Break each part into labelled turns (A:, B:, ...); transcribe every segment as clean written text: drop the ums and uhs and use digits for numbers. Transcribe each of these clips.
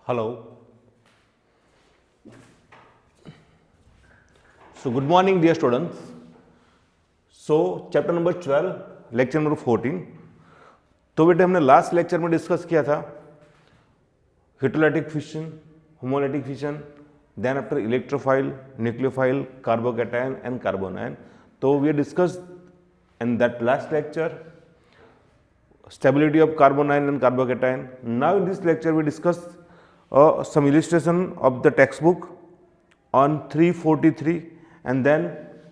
A: Hello. So good morning dear students. So chapter number 12, lecture number 14. तो बेटे हमने last lecture में discuss किया था heterolytic fission, homolytic fission, then after electrophile, nucleophile, carbocation and carbanion. तो we discussed in that last lecture stability of carbanion and carbocation. Now in this lecture we discuss some illustration of the textbook on 343 and then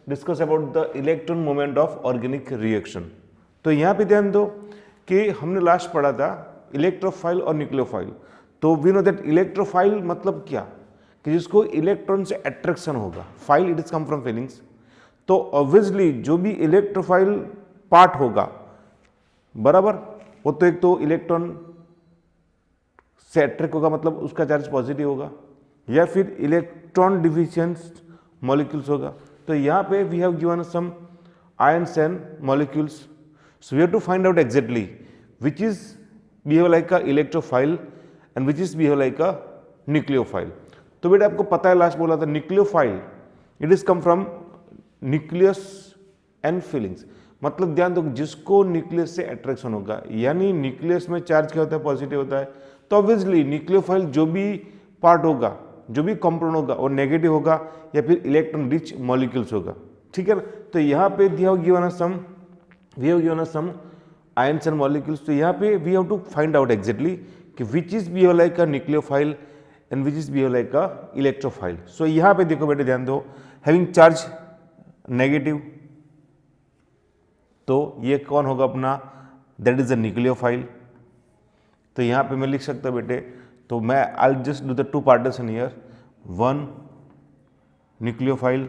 A: discuss about the electron movement of organic reaction. तो यहाँ पे ध्यान दो कि हमने last पढ़ा था electrophile और न्यूक्लियोफाइल. तो वी नो दैट इलेक्ट्रोफाइल मतलब क्या कि जिसको इलेक्ट्रॉन से अट्रैक्शन होगा. File it is come from feelings. तो ऑब्वियसली जो भी इलेक्ट्रोफाइल पार्ट होगा बराबर वो तो एक तो इलेक्ट्रॉन से अट्रैक्ट होगा मतलब उसका चार्ज पॉजिटिव होगा या फिर इलेक्ट्रॉन डिफिशिएंट मॉलिक्यूल्स होगा. तो यहाँ पे we have given some ions and molecules. So we have to find out exactly which is behave like a electrophile and which is behave like a nucleophile. तो बेटा आपको पता है लास्ट बोला था nucleophile it is come from nucleus and feelings. मतलब ध्यान दो जिसको न्यूक्लियस से अट्रैक्शन होगा यानी न्यूक्लियस में चार्ज क्या होता है पॉजिटिव होता है. तो ऑब्वियसली न्यूक्लियोफाइल जो भी पार्ट होगा जो भी कंपाउंड होगा वो नेगेटिव होगा या फिर इलेक्ट्रॉन रिच मॉलिक्यूल्स होगा. ठीक है ना. तो यहाँ पे we have given some ions and molecules. तो यहाँ पे we have to find out exactly कि which is behave like a nucleophile and which is behave like a electrophile. So यहाँ पे देखो बेटे ध्यान दो हैविंग चार्ज नेगेटिव तो ये कौन होगा अपना दैट इज अ न्यूक्लियोफाइल. तो यहाँ पे मैं लिख सकता हूँ बेटे तो मैं I just do the two partition here. One nucleophile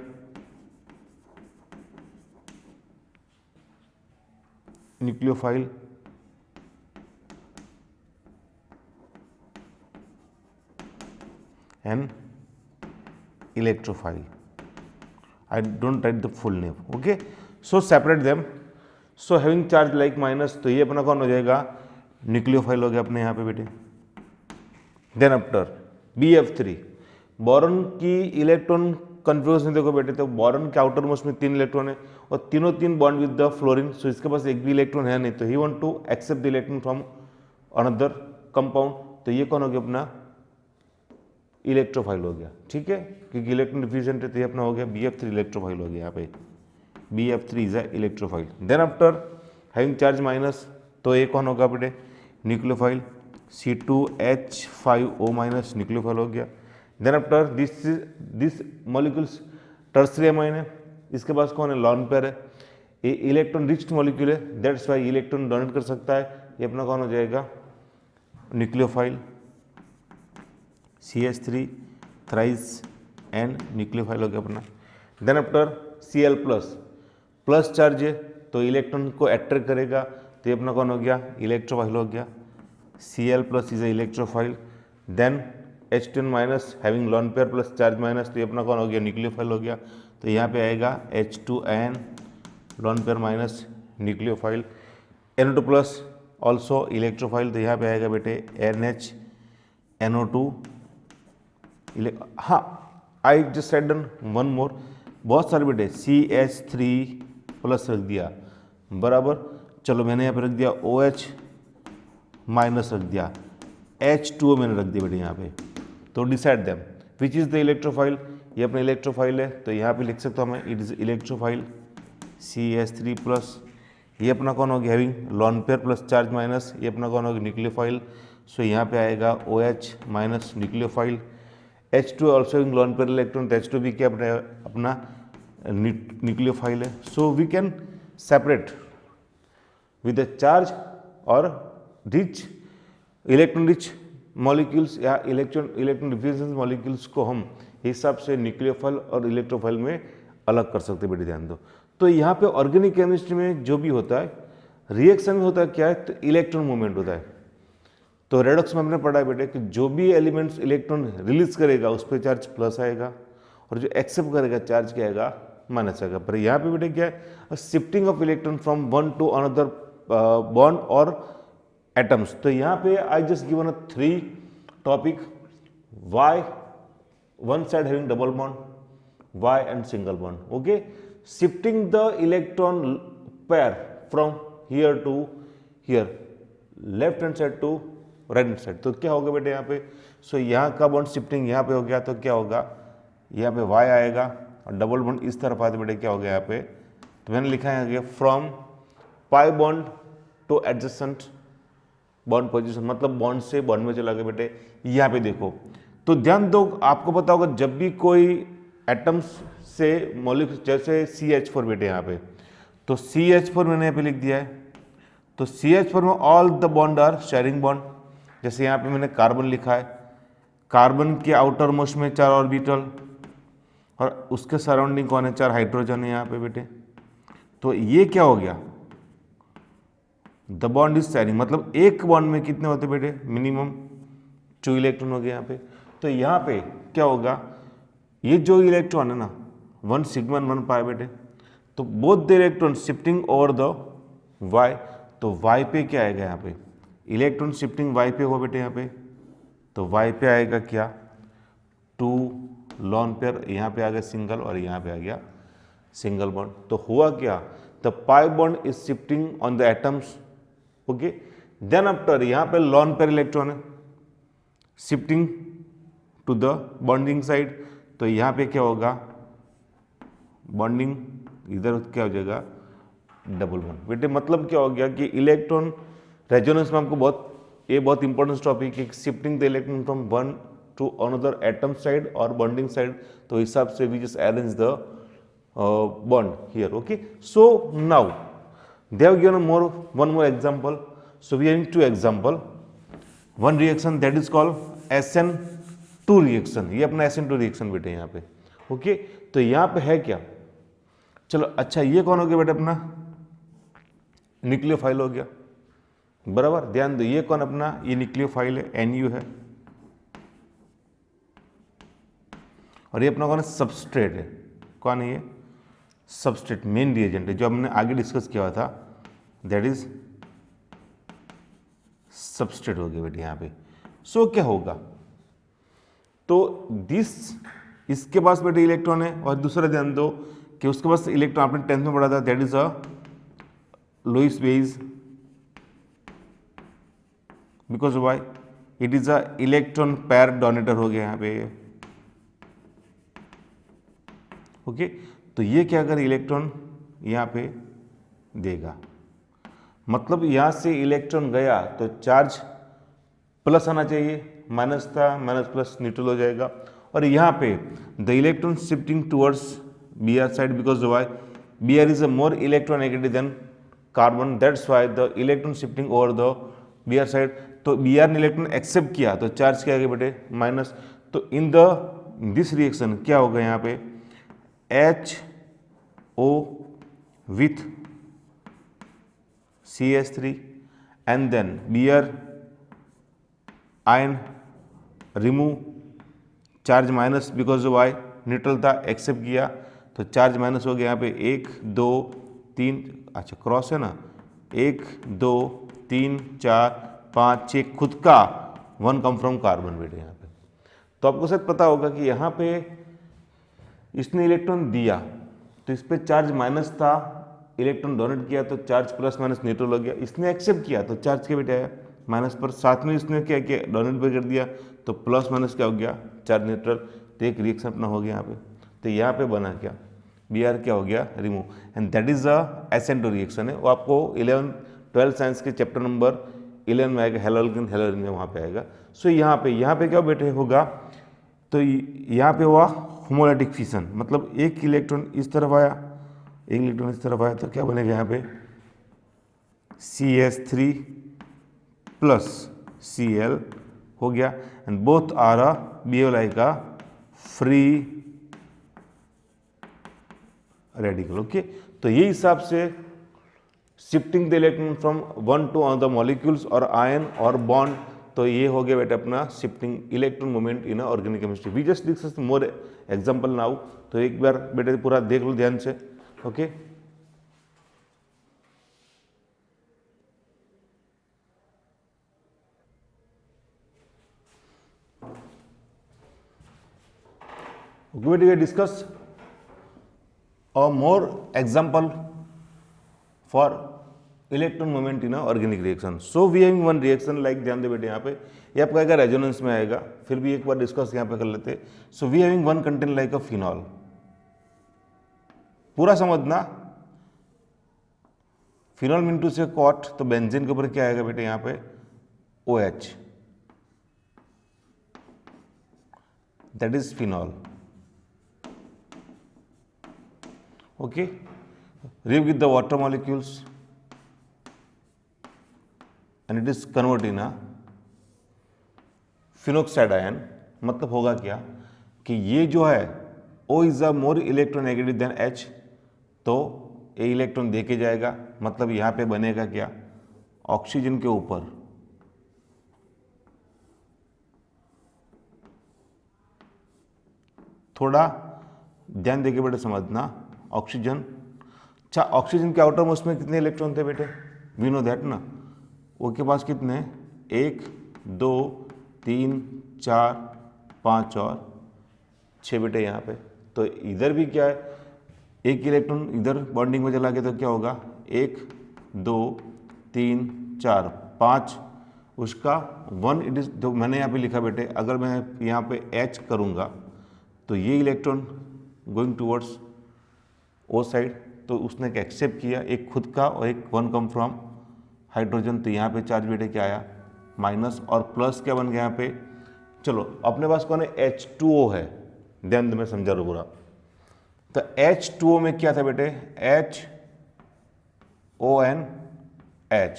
A: and electrophile. I don't write the full name. Okay, so separate them. So having charge like minus तो ये अपना कौन हो जाएगा न्यूक्लियोफाइल हो गया अपने यहाँ पे बेटे. देन आफ्टर BF3 बोरॉन की इलेक्ट्रॉन कन्फ्यूजन देखो बेटे. तो बोरॉन के आउटर मोस्ट में 3 इलेक्ट्रॉन है और तीनों तीन बॉन्ड विद द फ्लोरीन. सो इसके पास एक भी इलेक्ट्रॉन है नहीं तो ही want to accept the electron from another compound. तो ये कौन हो गया अपना इलेक्ट्रोफाइल हो गया. ठीक है क्योंकि इलेक्ट्रॉन डिफ्यूजन है तो ये अपना हो गया BF3 इलेक्ट्रोफाइल हो गया. यहाँ पे BF3 is a electrophile. Then after having charge minus तो ये कौन होगा बेटे न्यूक्लियोफाइल. C2H5O माइनस न्यूक्लियोफाइल हो गया. Then after this molecules tertiary amine है. इसके पास कौन है लॉन पेयर है. ये इलेक्ट्रॉन रिच्ड मॉलिक्यूल है दैट्स वाई इलेक्ट्रॉन डोनेट कर सकता है. ये अपना कौन हो जाएगा nucleophile. CH3 thrice and nucleophile हो गया अपना. Then after Cl plus charge है तो इलेक्ट्रॉन को अट्रैक्ट करेगा तो ये अपना कौन हो गया इलेक्ट्रोफाइल हो गया. Cl plus is a electrophile. Then H10 minus having lone pair plus charge minus तो ये अपना कौन हो गया न्यूक्लियोफाइल हो गया. तो यहाँ पे आएगा H2N lone pair minus nucleophile. NO2 plus also electrophile. तो यहाँ पे आएगा बेटे NHNO2. हाँ I just said done one more. बहुत सारे बेटे CH3 प्लस रख दिया बराबर. चलो मैंने यहाँ पे रख दिया OH माइनस रख दिया. H2O मैंने रख दिया बेटे यहाँ पे. तो decide them which is the electrophile. ये अपना इलेक्ट्रोफाइल है तो यहाँ पे लिख सकता हूँ मैं it is electrophile CH3 plus. ये अपना कौन हो गया having lone pair plus charge minus. ये अपना कौन हो गया न्यूक्लियोफाइल. सो यहाँ पे आएगा OH minus nucleophile. H2 also having lone pair electron. तो H2 भी क्या अपना न्यूक्लियोफाइल है. So we can separate with the charge और रिच इलेक्ट्रॉन रिच मॉलिक्यूल्स या इलेक्ट्रॉन डिफ्यूजन मॉलिक्यूल्स को हम हिसाब से न्यूक्लियोफाइल और इलेक्ट्रोफाइल में अलग कर सकते हैं बेटे ध्यान दो. तो यहाँ पे ऑर्गेनिक केमिस्ट्री में जो भी होता है रिएक्शन में होता है क्या है तो इलेक्ट्रॉन मूवमेंट होता है. तो रेडॉक्स में हमने पढ़ा है बेटे कि जो भी एलिमेंट्स इलेक्ट्रॉन रिलीज करेगा उस पर चार्ज प्लस आएगा और जो एक्सेप्ट करेगा चार्ज क्या आएगा माइनस आएगा. पर यहाँ पे बेटे क्या है shifting of electron from one to another bond और एटम्स. तो यहाँ पे I just given a 3 topic Y, one side having double bond, Y and single bond. Okay, shifting the electron pair from here to here, left hand side to right hand side, तो क्या होगा बेटे यहाँ पे, सो यहाँ का bond shifting यहाँ पे हो गया, तो क्या होगा, यहाँ पे Y आएगा और डबल बॉन्ड इस तरफ आए तो बेटे क्या हो गया यहाँ पे, तो मैंने लिखा है from pi bond two adjacent bond position, मतलब बॉन्ड से बॉन्ड में चला गया बेटे। यहाँ पे देखो तो ध्यान दो, आपको पता होगा जब भी कोई एटम्स से मॉलिक्यूल, जैसे CH4 बेटे यहाँ पे, तो CH4 मैंने यहाँ पे लिख दिया है, तो CH4 में all the bond are sharing bond. जैसे यहाँ पे मैंने कार्बन लिखा है, कार्बन के आउटर मोस्ट में 4 ऑर्बिटल और उसके सराउंडिंग कौन है, 4 हाइड्रोजन है यहाँ पे बेटे। तो ये क्या हो गया, द बॉन्ड इज शेयरिंग, मतलब एक बॉन्ड में कितने होते बेटे, मिनिमम 2 इलेक्ट्रॉन हो गए यहाँ पे। तो यहाँ पे क्या होगा, ये जो इलेक्ट्रॉन है ना, 1 सिग्मा 1 पाई बेटे, तो both the electron shifting over the Y, तो वाई पे क्या आएगा यहाँ पे, इलेक्ट्रॉन शिफ्टिंग वाई पे हो बेटे यहाँ पे, तो वाई पे आएगा क्या, 2 लॉन पेयर, यहाँ पे आ गया सिंगल और यहाँ पे आ गया सिंगल बॉन्ड। तो हुआ क्या, the pi bond is shifting on the atoms. Okay, then after यहाँ पे लॉन पेयर इलेक्ट्रॉन है shifting to the bonding side, तो यहाँ पे क्या होगा, बॉन्डिंग इधर क्या हो जाएगा, डबल बॉन्ड बेटे। मतलब क्या हो गया कि इलेक्ट्रॉन रेजोनेंस में हमको ये बहुत इंपॉर्टेंट टॉपिक है, shifting the electron from one to another atom side और बॉन्डिंग साइड, तो हिसाब से we just arrange the bond here. Okay, so now they have given one more example, so we are having 2 example, one reaction that is called SN2 reaction, ये अपना SN2 reaction बेटे यहाँ पे। Okay, तो यहाँ पे है क्या, चलो अच्छा ये कौन हो गया बेटे, अपना न्यूक्लियोफाइल हो गया, बराबर। ध्यान दो ये कौन अपना, ये न्यूक्लियोफाइल है, NU है, और ये अपना कौन है, सबस्ट्रेट है, कौन है ये, सबस्ट्रेट मेन रिएजेंट है, जो हमने आगे डिस्कस किया हुआ था, दैट इज सबस्ट्रेट हो गया बेटे यहाँ पे। सो क्या होगा, तो इसके पास बेटे इलेक्ट्रॉन है, और दूसरा ध्यान दो कि उसके पास इलेक्ट्रॉन आपने 10th में पढ़ा था, that is a Lewis base, because why, it is a electron pair donator हो गया यहाँ पे। ओके, तो ये क्या कर इलेक्ट्रॉन यहाँ पे देगा, मतलब यहाँ से इलेक्ट्रॉन गया तो चार्ज प्लस आना चाहिए, माइनस था, माइनस प्लस न्यूट्रल हो जाएगा, और यहाँ पे the electron shifting towards Br side, because why, Br is a more electronegative than carbon, that's why the electron shifting over the Br side. तो Br ने इलेक्ट्रॉन एक्सेप्ट किया तो चार्ज क्या आ गया बेटे, माइनस। तो इन दिस रिएक्शन क्या होगा यहाँ पे, HO with CH3 and then Br ion remove charge minus, because why neutral था, एक्सेप्ट किया तो चार्ज माइनस हो गया यहाँ पे 1 2 3, अच्छा क्रॉस है ना, 1 2 3 4 5 6, खुद का 1 कम फ्रॉम कार्बन बेटे यहाँ पे। तो आपको शायद पता होगा कि यहाँ पे इसने इलेक्ट्रॉन दिया तो इस पर चार्ज माइनस था, इलेक्ट्रॉन डोनेट किया तो चार्ज प्लस माइनस न्यूट्रल हो गया, इसने एक्सेप्ट किया तो चार्ज क्या बेटा है माइनस पर, साथ में इसने क्या किया, डोनेट भी कर दिया तो प्लस माइनस क्या हो गया, चार्ज न्यूट्रल। तो एक रिएक्शन अपना हो गया यहाँ पे, तो यहाँ पे बना क्या, Br क्या हो गया, remove, and that is a SN2 reaction है। वो आपको 11th-12th साइंस के चैप्टर नंबर 11 में आएगा, हेलोजन में वहाँ पे आएगा। सो यहाँ पे क्या बेटे होगा, तो यहाँ पे हुआ होमोलाइटिक फिशन, मतलब एक इलेक्ट्रॉन इस तरफ आया, एक इलेक्ट्रॉन इस तरफ आया, तो क्या बनेगा यहाँ पे CH3 प्लस Cl हो गया, and both are a behave like a free radical. Okay, तो ये हिसाब से shifting the electron from one to another molecules और आयन और बॉन्ड, तो ये हो गया बेटा अपना shifting electron movement in organic chemistry. We just discuss more example now, तो एक बार बेटे पूरा देख लो ध्यान से। Okay, Okay, we discuss a more example for electron movement in organic reaction. So we having one reaction like, ध्यान दे बेटे यहाँ पे, ये आपका आएगा रेजोनेंस में आएगा, फिर भी एक बार डिस्कस यहाँ पे कर लेते. So we having one content like a phenol. पूरा समझना, phenol mean to say caught, तो बेंजीन के ऊपर क्या आएगा बेटे यहाँ पे OH, that is phenol. Okay, react with the water molecules and it is converted in a phenoxide ion. मतलब होगा क्या कि ये जो है O is a more electronegative than H, तो ये इलेक्ट्रॉन दे के जाएगा, मतलब यहाँ पे बनेगा क्या, ऑक्सीजन के ऊपर थोड़ा ध्यान देके बेटे समझना. ऑक्सीजन, अच्छा ऑक्सीजन के आउटर मोस्ट में कितने इलेक्ट्रॉन थे बेटे, वी नो दैट ना. वो के पास कितने, 1 2 3 4 5 और 6 बेटे यहाँ पे. तो इधर भी क्या है, एक इलेक्ट्रॉन इधर बॉन्डिंग में चला गया तो क्या होगा, 1 2 3 4 5, उसका 1 इट इज, जो मैंने यहाँ पे लिखा बेटे, अगर मैं यहाँ पे H करूँगा तो ये इलेक्ट्रॉन गोइंग टूवर्ड्स ओ साइड, तो उसने एक एक्सेप्ट किया, एक खुद का और एक 1 कम फ्रॉम हाइड्रोजन. तो यहाँ पे चार्ज बेटे क्या आया, माइनस, और प्लस क्या बन गया यहाँ पे. चलो अपने पास कौन है, H2O है, ध्यान दे मैं समझा रहा पूरा. तो H2O में क्या था बेटे, HONH,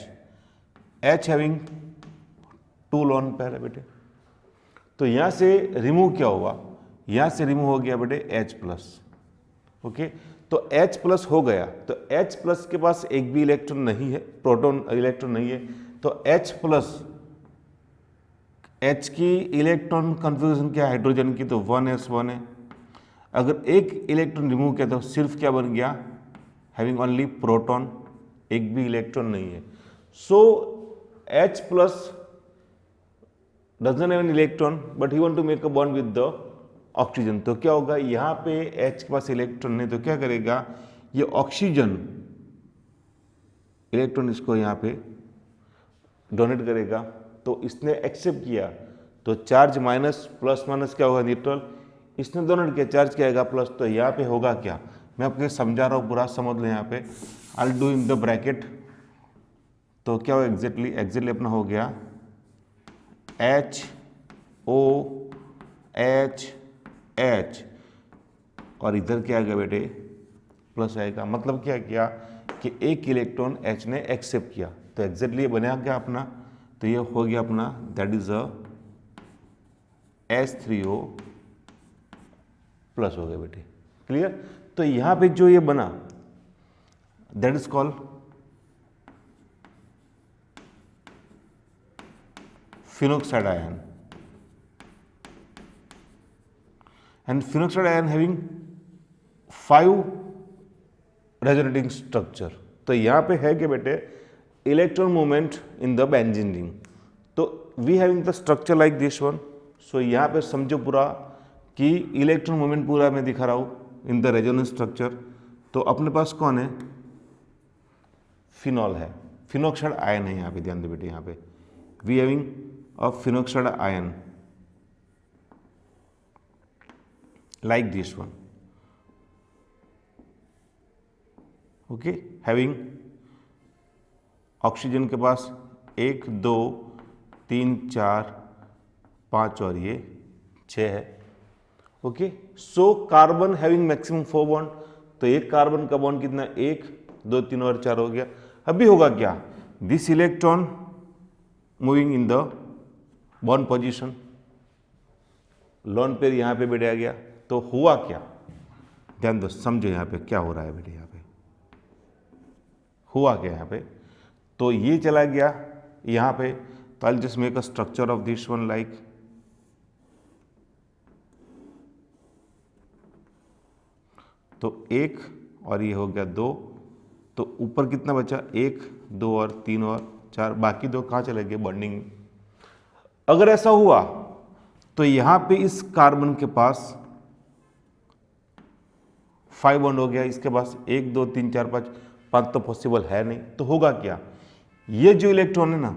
A: H having 2 lone pair है बेटे. तो यहाँ से रिमूव क्या हुआ, यहाँ से रिमूव हो गया बेटे H प्लस. ओके, तो H प्लस हो गया, तो H प्लस के पास एक भी इलेक्ट्रॉन नहीं है, प्रोटॉन इलेक्ट्रॉन नहीं है, तो H प्लस, H की इलेक्ट्रॉन कन्फिग्रेशन क्या है हाइड्रोजन की, तो 1s1 है. अगर एक इलेक्ट्रॉन रिमूव किया तो सिर्फ क्या बन गया, हैविंग ओनली प्रोटॉन, एक भी इलेक्ट्रॉन नहीं है. So H plus doesn't have an electron but he want to make a bond with the oxygen. तो क्या होगा, यहाँ पे H के पास इलेक्ट्रॉन नहीं, तो क्या करेगा, ये ऑक्सीजन इलेक्ट्रॉन इसको यहाँ पे डोनेट करेगा. तो इसने एक्सेप्ट किया, तो चार्ज माइनस, प्लस माइनस क्या होगा, न्यूट्रल. इसने डोनेट किया, चार्ज क्या आएगा, प्लस. तो यहाँ पे होगा क्या, मैं आपको समझा रहा हूँ, पूरा समझ लो. यहाँ पे I will do in the bracket. तो क्या होगा एग्जैक्टली अपना हो गया HOH, और इधर क्या आएगा बेटे, प्लस आएगा. मतलब क्या किया कि एक इलेक्ट्रॉन H ने एक्सेप्ट किया, तो एग्जैक्टली बना क्या अपना, तो ये हो गया अपना, that is a H3O plus हो गया बेटे. क्लियर. तो यहाँ पे जो ये बना that is called phenoxide ion, and phenoxide ion having 5 resonating structure. तो यहाँ पे है कि बेटे electron movement in the benzene ring. तो we having the structure like this one. So यहाँ पे समझो पूरा कि इलेक्ट्रॉन मूवमेंट पूरा मैं दिखा रहा हूँ इन द रेजोनेंस स्ट्रक्चर. तो अपने पास कौन है, फिनॉल है, फिनॉक्साइड आयन है. यहाँ पे ध्यान दे बेटे, यहाँ पे we having a phenoxide ion like this one. Okay, having oxygen के पास 1 2 3 4 5 और ये 6 है. Okay, so carbon having maximum 4 bond. तो एक कार्बन का बॉन्ड कितना, 1 2 3 और 4 हो गया. अभी होगा क्या, this electron moving in the bond position, lone pair यहाँ पे बैठ गया. तो हुआ क्या, ध्यान दो, समझो यहाँ पे क्या हो रहा है बेटे. यहाँ पे हुआ क्या, यहाँ पे तो ये चला गया यहाँ पे. तो आई just make a structure of this one like, तो 1 और ये हो गया 2. तो ऊपर कितना बचा, 1 2 और 3 और 4, बाकी 2 कहाँ चले गए, बॉन्डिंग. अगर ऐसा हुआ तो यहाँ पे इस कार्बन के पास 5 बॉन्ड हो गया, इसके पास 1 2 3 4 5 5 तो पॉसिबल है नहीं, तो होगा क्या, ये जो इलेक्ट्रॉन है ना,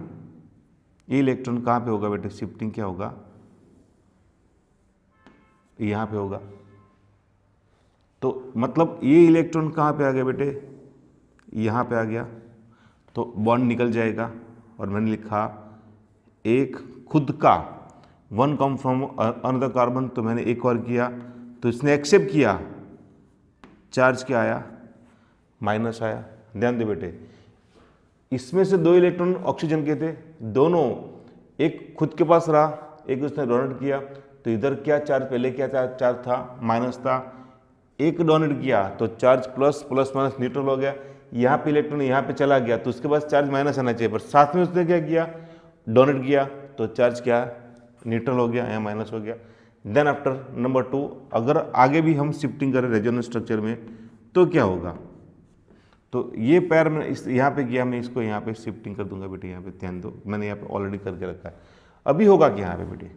A: ये इलेक्ट्रॉन कहाँ पे होगा बेटे, शिफ्टिंग क्या होगा, यहाँ पे होगा। तो मतलब ये इलेक्ट्रॉन कहाँ पे आ गया बेटे, यहाँ पे आ गया, तो बॉन्ड निकल जाएगा। और मैंने लिखा एक खुद का, one come from another carbon, तो मैंने एक और किया, तो इसने एक्सेप्ट किया, चार्ज क्या आया, माइनस आया। ध्यान दे बेटे, इसमें से 2 इलेक्ट्रॉन ऑक्सीजन के थे, दोनों एक खुद के पास रहा, एक उसने डोनेट किया, तो इधर क्या चार्ज, पहले क्या चार्ज था, माइनस था, एक डोनेट किया तो charge plus plus minus neutral हो गया, यहाँ पे इलेक्ट्रॉन यहाँ पे चला गया तो उसके पास चार्ज माइनस आना चाहिए, पर साथ में उसने क्या किया, डोनेट किया, तो चार्ज क्या, न्यूट्रल हो गया, यहाँ माइनस हो गया। देन आफ्टर नंबर 2, अगर आगे भी हम शिफ्टिंग करें रेजोनेंस स्ट्रक्चर में तो क्या होगा, तो ये पैर में इस यहाँ पे किया, मैं इसको यहाँ पे शिफ्टिंग कर दूंगा बेटे, यहाँ पे ध्यान दो, मैंने यहाँ पे ऑलरेडी करके रखा है। अभी होगा क्या यहाँ पे बेटे,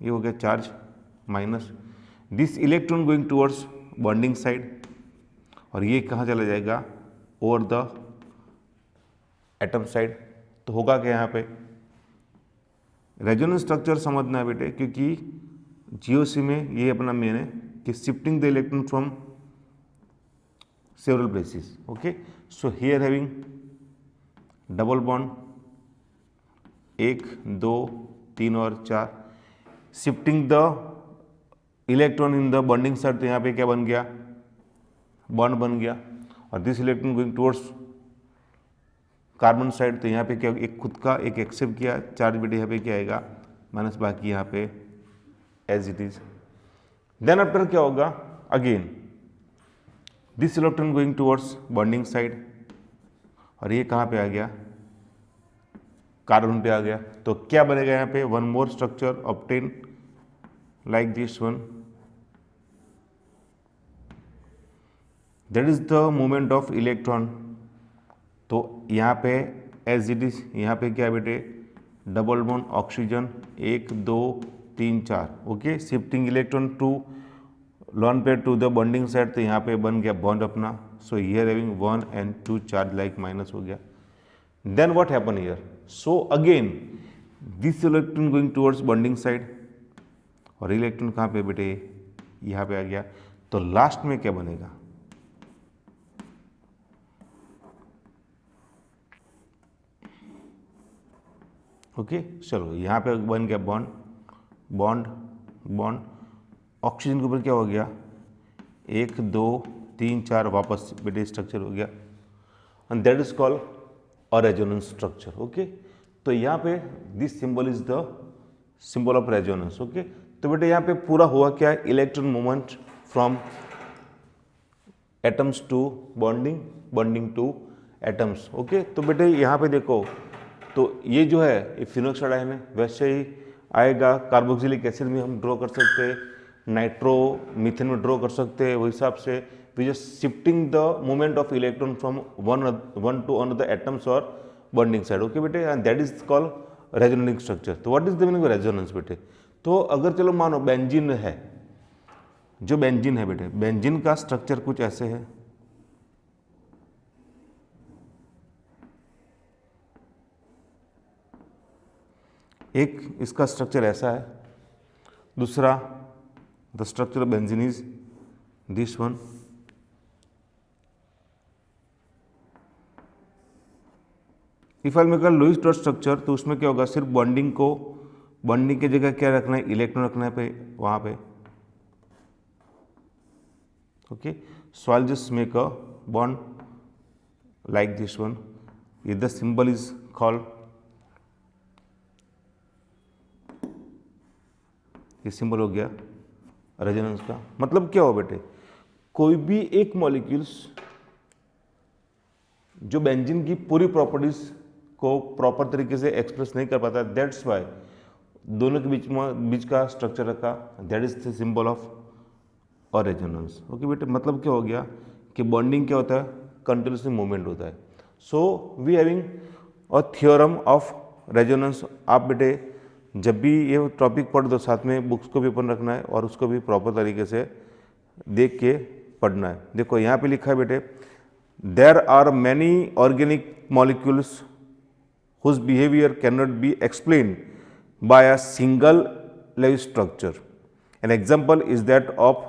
A: ये हो गया charge minus, this electron going towards bonding side, और ये कहाँ चला जाएगा, ओवर द एटम साइड। तो होगा क्या यहाँ पे, रेजोनेंस स्ट्रक्चर समझना है बेटे, क्योंकि जीओसी में ये अपना मेन है कि shifting the electron from several places. Okay, so here having double bond 1 2 3 और 4, shifting the electron in the bonding side, तो यहाँ पे क्या बन गया, बॉन्ड बन गया, और this electron going towards carbon side, तो यहाँ पे क्या, एक खुद का, एक एक्सेप्ट किया, चार्ज बेटे यहाँ पे क्या आएगा, माइनस, बाकी यहाँ पे as it is. Then after क्या होगा, again this electron going towards bonding side, और ये कहाँ पे आ गया, कार्बन पे आ गया, तो क्या बनेगा यहाँ पे, one more structure obtain like this one, that is the movement of electron. तो यहाँ पे एज इट इज, यहाँ पे क्या बेटे, double bond oxygen 1 2 3 4, okay, shifting electron to lone pair to the bonding side, तो यहाँ पे बन गया बॉन्ड अपना, so here having 1 and 2 charge like minus हो गया। Then what happen here, so again this electron going towards bonding side, और electron कहाँ पे बेटे, यहाँ पे आ गया, तो लास्ट में क्या बनेगा, ओके, चलो यहाँ पे बन गया बॉन्ड बॉन्ड बॉन्ड, ऑक्सीजन के ऊपर क्या हो गया, 1 2 3 4 वापस बेटे स्ट्रक्चर हो गया, and that is called a resonance structure. Okay, तो यहाँ पे this symbol is the symbol of resonance. Okay, तो बेटे यहाँ पे पूरा हुआ क्या, electron movement from atoms to bonding, bonding to atoms. Okay, तो बेटे यहाँ पे देखो, तो ये जो है ये फिनोक्साइड आयन है, वैसे ही आएगा कार्बोक्सिलिक एसिड में हम ड्रॉ कर सकते हैं, नाइट्रो मीथेन में ड्रॉ कर सकते हैं, वही हिसाब से we just shifting the movement of electron from one to another atoms और बॉन्डिंग साइड। ओके बेटे, and that is called resonating structure. तो what is the meaning of resonance बेटे, तो अगर चलो मानो बेंजीन है, जो बेंजीन है बेटे, बेंजीन का स्ट्रक्चर कुछ ऐसे है, एक इसका स्ट्रक्चर ऐसा है, दूसरा the structure of benzene is this one, if I make a Lewis dot structure, तो उसमें क्या होगा, सिर्फ बॉन्डिंग को, बॉन्डिंग की जगह क्या रखना है, इलेक्ट्रॉन रखना है पे वहां पे। Okay, so I just make a bond like this one, ये द सिंबल इज कॉल्ड, ये सिंबल हो गया रेजोनेंस का। मतलब क्या हो बेटे, कोई भी एक मॉलिक्यूल्स जो बेंजीन की पूरी प्रॉपर्टीज को प्रॉपर तरीके से एक्सप्रेस नहीं कर पाता, दैट्स वाई दोनों के बीच का स्ट्रक्चर रखा, that is the symbol of और रेजोनेंस। ओके बेटे, मतलब क्या हो गया कि बॉन्डिंग क्या होता है, कंटिन्यूसली मूवमेंट होता है। So we having a theorem of resonance. आप बेटे जब भी ये टॉपिक पढ़ दो, साथ में बुक्स को भी ओपन रखना है और उसको भी प्रॉपर तरीके से देख के पढ़ना है। देखो यहाँ पे लिखा है बेटे, there are many organic molecules whose behavior cannot be explained by a single live structure. An example is that of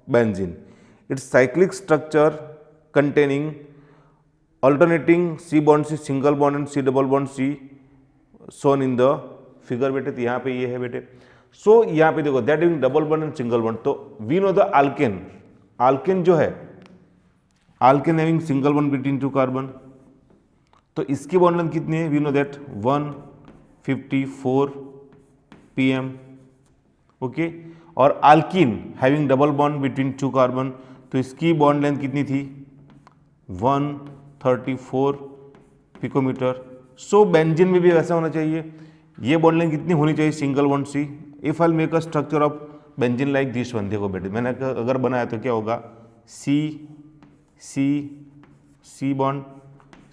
A: benzene. Its cyclic structure containing alternating C bond C single bond and C double bond C shown in the figure बेटे। तो यहाँ पे ये है बेटे। सो यहाँ पे देखो that is double bond and single bond. तो we know the alkane, alkane जो है, alkane having single bond between two carbon, तो इसकी बॉन्ड लेंथ कितनी है? We know that 154 pm, okay. और alkene having double bond between two carbon, तो इसकी बॉन्ड लेंथ कितनी थी? 134 पिकोमीटर। सो बेंजीन में भी वैसा होना चाहिए, ये बॉन्ड लेंथ कितनी होनी चाहिए? Single bond C. If I make a structure of benzene like this one, देखो बेटे मैंने अगर बनाया तो क्या होगा? C C C bond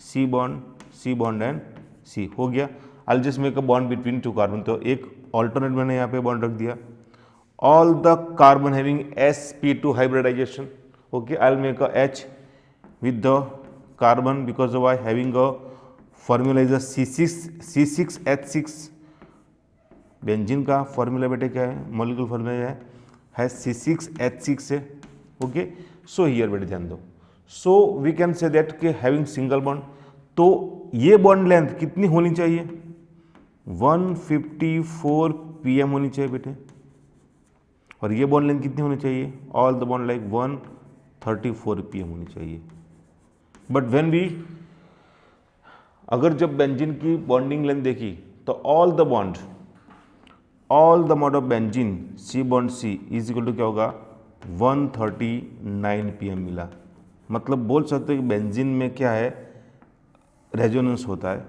A: C bond C bond and C हो गया। I just make a bond between two carbon, तो एक ऑल्टरनेट मैंने यहाँ पे बॉन्ड रख दिया। All the carbon having sp2 hybridisation, okay. I will make a H with the carbon because of I having a formula is a C6H6। Benzene का formula बेटे क्या है? मॉलिक्यूलर फॉर्मूला है C6H6 है, ओके। सो हियर बेटे ध्यान दो, so we can say that के हैविंग सिंगल बॉन्ड, तो ये बॉन्ड लेंथ कितनी होनी चाहिए? 154 pm होनी चाहिए बेटे। और ये बॉन्ड लेंथ कितनी होनी चाहिए? All the bond like 134 pm होनी चाहिए। बट व्हेन वी, अगर जब बेंजीन की बॉन्डिंग लेंथ देखी तो all the bond of benzene C bond C is equal to क्या होगा? 139 pm मिला। मतलब बोल सकते हो कि बेंजीन में क्या है? रेजोनेंस होता है।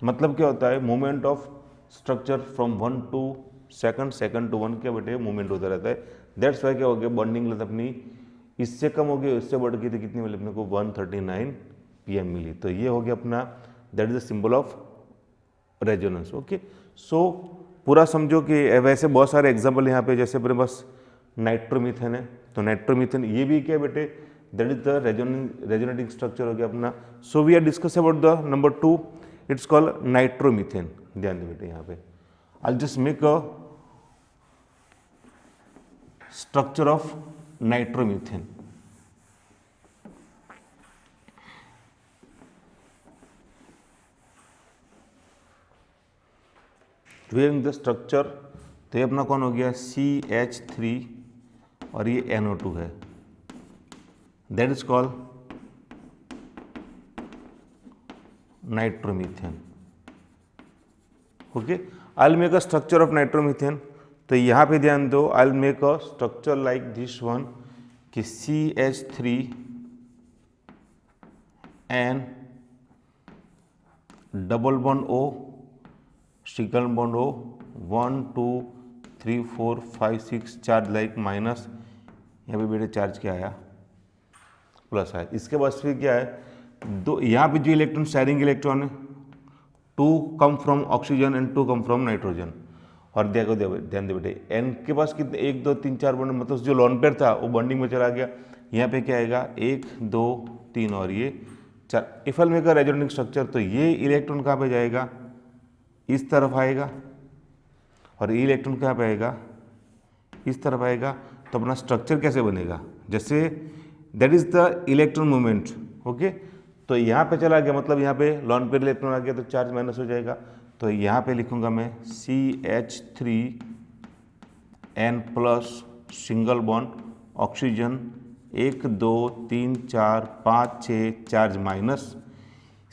A: मतलब क्या होता है? Movement of structure from 1 to second, second to 1 क्या बेटे मूवमेंट होता रहता है। दैट्स वाई क्या हो गया? बॉन्डिंग लेंथ अपनी इससे कम हो गई, इससे बढ़ गई थी, कितनी मिली अपने को? 139 pm मिली। तो ये हो गया अपना, that is the symbol of resonance, okay. So पूरा समझो कि वैसे बहुत सारे एग्जाम्पल यहाँ पे, जैसे अपने पास नाइट्रोमीथेन है, तो नाइट्रोमीथेन ये भी क्या बेटे? That is the resonating structure हो गया अपना। So we are discuss about the number 2, it's called nitromethane. ध्यान दो बेटे यहाँ पे, I just make a structure of nitromethane. During the structure, तो ये अपना कौन हो गया? CH3 और ये NO2 है, that is called nitromethane, okay. I will make a structure of nitromethane, तो यहाँ पे ध्यान दो, आई will make a structure like this one कि CH3 and double bond O, single bond O, 1 2 3 4 5 6 charge like minus, यहाँ पे बेटे चार्ज क्या आया? प्लस आया। इसके बाद फिर क्या है? दो यहाँ पे जो इलेक्ट्रॉन शेयरिंग इलेक्ट्रॉन है, 2 come from oxygen and 2 come from nitrogen. और देखो ध्यान दे बेटे, एन के पास कितने? 1 2 3 4 बॉन्ड, मतलब जो लॉन पेयर था वो बॉन्डिंग में चला गया। यहाँ पे क्या आएगा? 1 2 3 और ये 4। If I make a resonating structure, तो ये इलेक्ट्रॉन कहाँ पे जाएगा? इस तरफ आएगा, और ये इलेक्ट्रॉन कहाँ पे आएगा? इस तरफ आएगा। तो अपना स्ट्रक्चर कैसे बनेगा? जैसे that is the electron movement, okay. तो यहाँ पे चला गया, मतलब यहाँ पे लॉन पेयर इलेक्ट्रॉन आ गया, तो चार्ज माइनस हो जाएगा। तो यहाँ पे लिखूंगा मैं CH3N plus single bond oxygen 1 2 3 4 5 6 charge minus,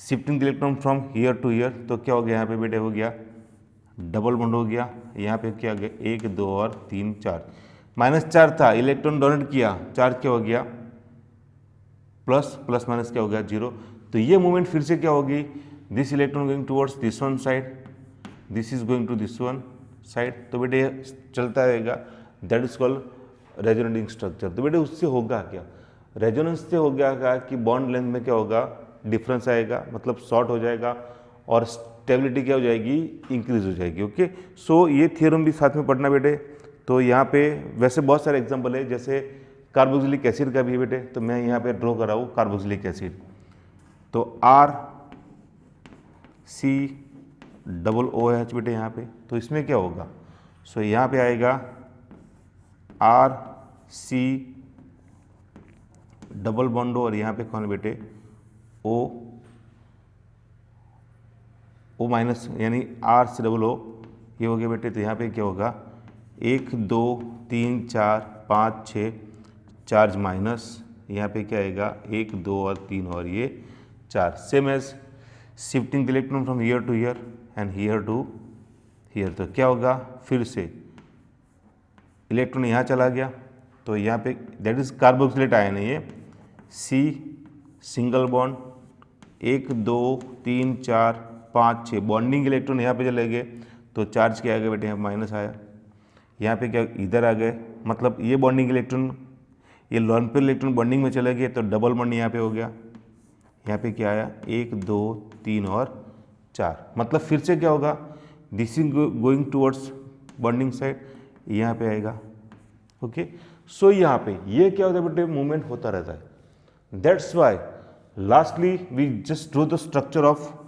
A: shifting electron from here to here. तो क्या हो गया यहाँ पे बेटे? हो गया डबल बॉन्ड हो गया। यहाँ पे क्या हो गया? 1 2 और 3 4, माइनस चार्ज था, इलेक्ट्रॉन डोनेट किया, चार्ज क्या हो गया? प्लस, प्लस माइनस क्या हो गया? 0। तो ये मूवमेंट फिर से क्या होगी? This electron going towards this one side, this is going to this one side. तो बेटे चलता रहेगा, that is called resonating structure. तो बेटे उससे होगा क्या? रेजोनेंस से हो गया क्या कि बॉन्ड लेंथ में क्या होगा? डिफरेंस आएगा, मतलब शॉर्ट हो जाएगा, और स्टेबिलिटी क्या हो जाएगी? इंक्रीज हो जाएगी, ओके। सो ये थ्योरम भी साथ में पढ़ना बेटे। तो यहाँ पे वैसे बहुत सारे एग्जांपल है, जैसे कार्बोक्सिलिक एसिड का भी है बेटे, तो मैं यहाँ पे ड्रॉ कर रहा हूँ कार्बोक्सिलिक एसिड। तो RCOOH बेटे यहाँ पे, तो इसमें क्या होगा, सो यहाँ पे आएगा RC डबल बॉन्ड और यहाँ पे कौन बेटे O माइनस, यानी RCOO ये हो गया बेटे। तो यहाँ पे क्या होगा 1 2 3 4 5 6 चार्ज माइनस, यहाँ पे क्या आएगा 1 2 और 3 और ये 4, same as shifting the electron from here to here and here to here. तो क्या होगा फिर से इलेक्ट्रॉन यहाँ चला गया, तो यहाँ पे दैट इज कार्बोक्सिलेट आयन है ये, C single bond 1 2 3 4 5 6 bonding electron यहाँ पे चले गए, तो चार्ज क्या आ गया बेटे यहाँ माइनस आया। यहाँ पे क्या इधर आ गए, मतलब ये बॉन्डिंग इलेक्ट्रॉन ये लोन पेयर इलेक्ट्रॉन बॉन्डिंग में चले गए, तो डबल बॉन्ड यहाँ पे हो गया। यहाँ पे क्या आया 1 2 3 और 4, मतलब फिर से क्या होगा this is going towards bonding side, यहाँ पे आएगा। ओके, सो यहाँ पे ये क्या होता है बेटे मूवमेंट होता रहता है। That's why lastly we just draw the structure of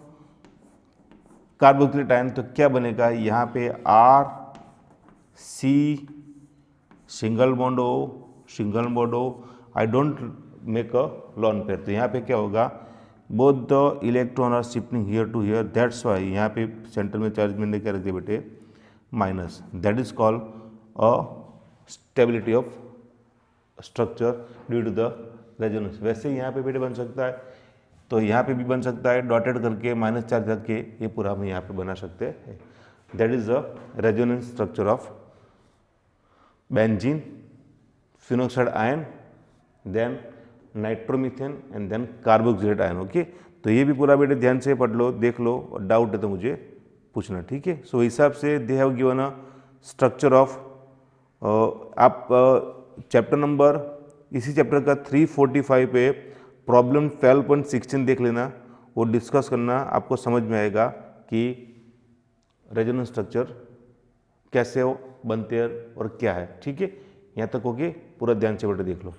A: carboxylic ion. तो क्या बनेगा यहाँ पे RC single bond O I don't make a lone pair. तो यहाँ पे क्या होगा both the electron are shifting here to here, that's why यहाँ पे सेंटर में चार्ज मैंने क्या रख दिया बेटे minus. That is called a stability of structure due to the resonance. वैसे यहाँ पे बेटे बन सकता है, तो यहाँ पे भी बन सकता है डॉटेड करके माइनस चार्ज रख के, ये पूरा हम यहाँ पे बना सकते हैं। That is the resonance structure of benzene, phenoxide ion, then nitromethane and then carboxylate ion. Okay, तो ये भी पूरा बेटे ध्यान से पढ़ लो, देख लो, और डाउट है तो मुझे पूछना, ठीक है। सो हिसाब से they have given a structure of आप चैप्टर नंबर इसी चैप्टर का 345 पे प्रॉब्लम 12.16 देख लेना, वो डिस्कस करना, आपको समझ में आएगा कि रेजोनेंस स्ट्रक्चर कैसे हो बनते हैं और क्या है, ठीक है। यहाँ तक होके पूरा ध्यान से बेटे देख लो।